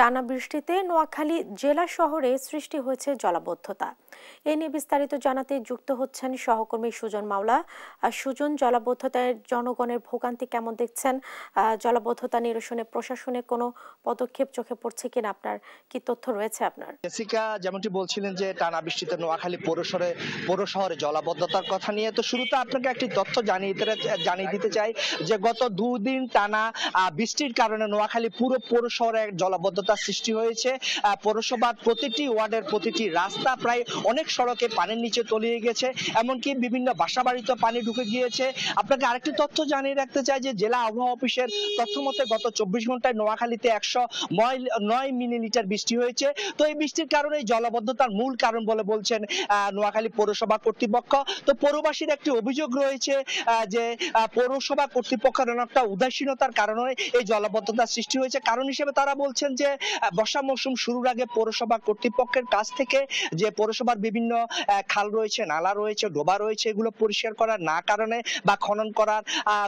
টানা বৃষ্টিতে নোয়াখালী জেলা শহরে সৃষ্টি হয়েছে জলাবদ্ধতা। এ নিয়ে বিস্তারিত জানাতে যুক্ত হচ্ছেন সহকর্মী সুজন মাওলা। সুজন, জলাবদ্ধতায় জনগণের ভোগান্তি কেমন দেখছেন? জলাবদ্ধতা নিরসনে প্রশাসনের কোনো পদক্ষেপ চোখে পড়ছে কিনা, আপনার কি তথ্য রয়েছে আপনার? জেসিকা, যেমনটি বলছিলেন যে টানা বৃষ্টিতে নোয়াখালী পৌর শহরে জলাবদ্ধতার কথা নিয়ে, তো শুরুতে আপনাকে একটি তথ্য জানিয়ে দিতে চাই যে গত দুদিন টানা বৃষ্টির কারণে নোয়াখালী পুরো পৌর শহরে জলাবদ্ধতার সৃষ্টি হয়েছে। পৌরসভার প্রতিটি ওয়ার্ডের প্রতিটি রাস্তা প্রায় অনেক সড়কে পানির নিচে তলিয়ে গেছে, এমনকি বিভিন্ন বাসাবাড়িতে পানি ঢুকে গিয়েছে। আপনাকে আরেকটি তথ্য জানিয়ে রাখতে চাই যে জেলা আবহাওয়া অফিসের তথ্য মতে গত 24 ঘন্টায় নোয়াখালীতে 109 মিলিমিটার বৃষ্টি হয়েছে। তো এই বৃষ্টির কারণে জলাবদ্ধতার মূল কারণ বলে বলছেন নোয়াখালী পৌরসভা কর্তৃপক্ষ। তো পৌরবাসীর একটি অভিযোগ রয়েছে যে পৌরসভা কর্তৃপক্ষের একটা উদাসীনতার কারণে এই জলাবদ্ধতার সৃষ্টি হয়েছে। কারণ হিসেবে তারা বলছেন যে বর্ষা মৌসুম শুরুর আগে পৌরসভা কর্তৃপক্ষের কাছ থেকে যে পৌরসভার বিভিন্ন খাল রয়েছে, নালা রয়েছে, ডোবা রয়েছে, এগুলো পরিষ্কার করার না কারণে বা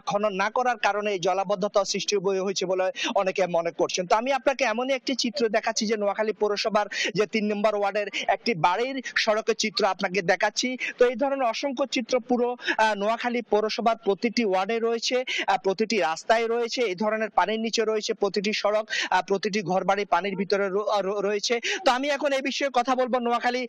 খনন না করার কারণে এই জলাবদ্ধতা সৃষ্টি হয়েছে বলে অনেকে মনে করছেন। তো আমি আপনাকে এমনই একটি চিত্র দেখাচ্ছি যে নোয়াখালী পৌরসভার যে 3 নম্বর ওয়ার্ডের একটি বাড়ির সড়কের চিত্র আপনাকে দেখাচ্ছি। তো এই ধরনের অসংখ্য চিত্র পুরো নোয়াখালী পৌরসভার প্রতিটি ওয়ার্ডে রয়েছে, প্রতিটি রাস্তায় রয়েছে। এই ধরনের পানির নিচে রয়েছে প্রতিটি সড়ক, প্রতিটি ঘরবাড়ি পানির ভিতরে রয়েছে। তো আমি এখন এই বিষয়ে কথা বলবো নোয়াখালী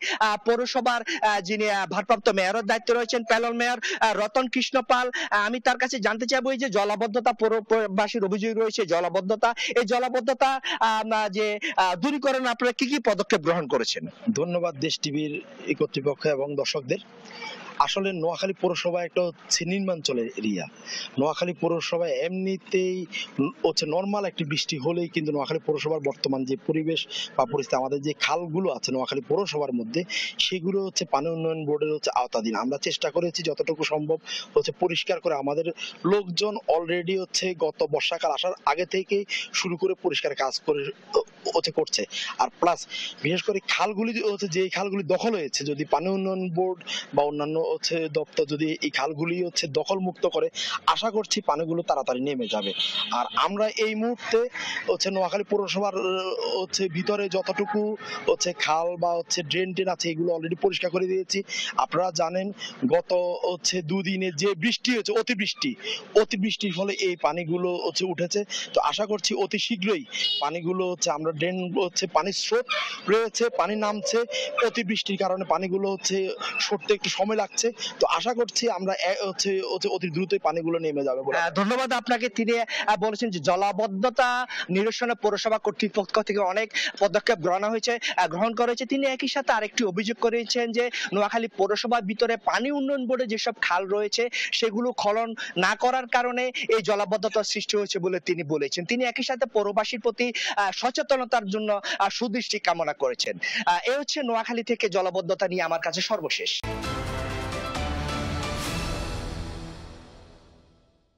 পৌরসভার যিনি ভারপ্রাপ্ত মেয়রের দায়িত্বে রয়েছেন, প্যানেল মেয়র রতন কৃষ্ণ পাল। আমি তার কাছে জানতে চাইবো যে জলাবদ্ধতা পৌরবাসীর অভিযোগ রয়েছে, জলাবদ্ধতা এই জলাবদ্ধতা যে দূরীকরণ আপনারা কি কি পদক্ষেপ গ্রহণ করেছেন? ধন্যবাদ দেশ টিভির কর্তৃপক্ষ এবং দর্শকদের। আসলে নোয়াখালী পৌরসভা একটা নির্মাঞ্চলের এরিয়া। নোয়াখালী পৌরসভায় এমনিতেই নর্মাল একটি বৃষ্টি হলেই কিন্তু নোয়াখালী পৌরসভার বর্তমান যে পরিবেশ বা পরিস্থিতি, আমাদের যে খালগুলো আছে নোয়াখালী পৌরসভার মধ্যে, সেগুলো পানি উন্নয়ন বোর্ডের আওতাধীন। আমরা চেষ্টা করেছি যতটুকু সম্ভব পরিষ্কার করে। আমাদের লোকজন অলরেডি গত বর্ষাকাল আসার আগে থেকেই শুরু করে পরিষ্কার কাজ করছে। আর প্লাস বিশেষ করে খালগুলি যে খালগুলি দখল হয়েছে, যদি পানি উন্নয়ন বোর্ড বা অন্যান্য দপ্তর যদি এই খালগুলি দখল মুক্ত করে, আশা করছি পানিগুলো তাড়াতাড়ি নেমে যাবে। আর আমরা এই মুহূর্তে নোয়াখালী পৌরসভার ভিতরে যতটুকু খাল বা ড্রেন আছে, এগুলো অলরেডি পরিষ্কার করে দিয়েছি। আপনারা জানেন গত দুদিনে যে বৃষ্টি হয়েছে, অতিবৃষ্টির ফলে এই পানিগুলো উঠেছে। তো আশা করছি অতি শীঘ্রই পানিগুলো আমরা ড্রেন পানির স্রোত রয়েছে, পানি নামছে, অতিবৃষ্টির কারণে পানিগুলো সরতে একটু সময় লাগছে। তো আশা করছি আমরা অতি দ্রুতই পানিগুলো নেমে যাবে। ধন্যবাদ আপনাকে। তিনি বলেছেন যে জলাবদ্ধতা নিরসনে পৌরসভা কর্তৃপক্ষ থেকে অনেক পদক্ষেপ গ্রহণ করা হয়েছে। তিনি একই সাথে আরেকটি অভিযোগ করেছেন যে নোয়াখালী পৌরসভার ভিতরে পানি উন্নয়ন বোর্ডে যেসব খাল রয়েছে সেগুলো খনন না করার কারণে এই জলাবদ্ধতার সৃষ্টি হয়েছে বলে তিনি বলেছেন। তিনি একই সাথে পৌরবাসীর প্রতি সচেতনতার জন্য সুদৃষ্টি কামনা করেছেন। এ হচ্ছে নোয়াখালী থেকে জলাবদ্ধতা নিয়ে আমার কাছে সর্বশেষ।